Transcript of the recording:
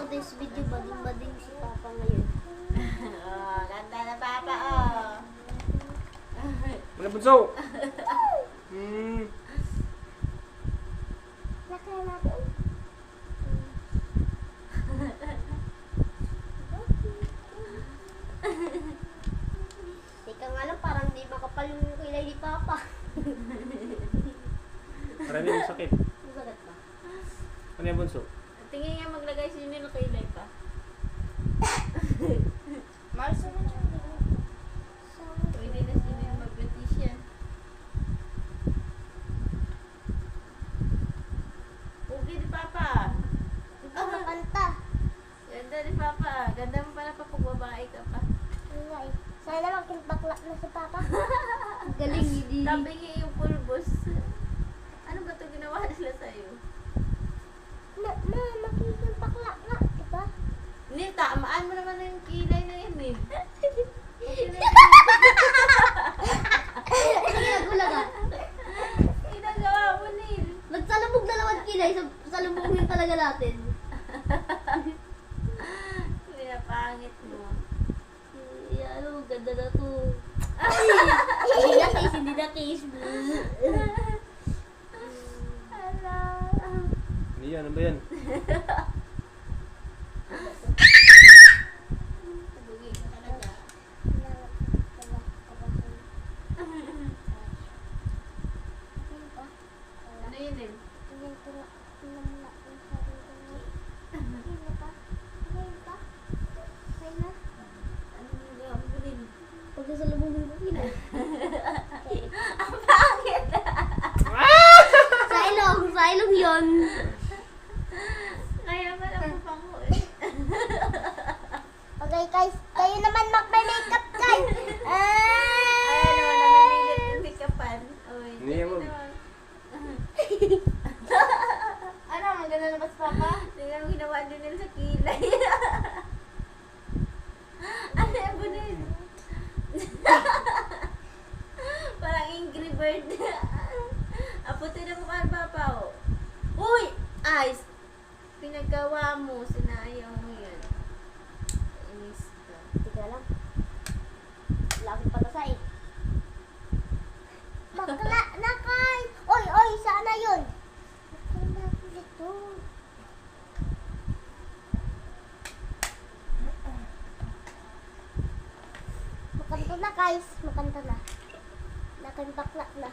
this video, bading-bading si Papa ngayon. Oh, ganda na Papa, oh. Mga bunso! Lakayan natin. Teka nga lang, parang di makapal yung kilay ni Papa. Marami yung sakit. Masagat pa. Ano yung bunso? Tingin nga maglagay si Nino kay Ilay pa. Mars naman siya. Pwede na si Nino mag-petition. Okay ni Papa. Ito makanta. Ganda ni Papa. Ganda mo pala pa pag babae ka pa. Nga eh. Sana maging bakla na si Papa. Galing hindi. Tabi niya yung pulbos. Ano ba ito ginawa nila sa'yo? Magiging bakla nga, diba? Hindi, tamaan mo naman yung kilay na yun eh. Ginagula ka. Ginagawa mo Nil. Nagsalubog na naman kilay. Salubugin talaga natin. Hindi na pangit mo. Ano, ganda na to. Hindi na case, hindi na case. Hala. Ano yan? Ano ba yan? Tabugi ka talaga. Ano yun Nil? Ano yung gawa mo Nil? Pagkasalubugin mo kilay. Ang pangit! Sa ilong yun. Kaya pala mo pa mo eh. Okay guys, kayo naman mag-makeup guys. Ayan naman, namimilit yung pikapan. Uy, Hindi mo. naman. Ano, maganda na ba sa Papa? Tingnan mo ginawa din nila sa kilay. Ano yung bunin? Parang Angry Bird. Aputin na mukha ng Papa, oh. Uy! Ice! Pinagawa mo, sinayang mo yun. Inis ka. Tika lang. Wala akong patasay. Bakla na kay! Oy, sana yun? Bakla na dito. Makanta na guys, makanta na. Nakang bakla na.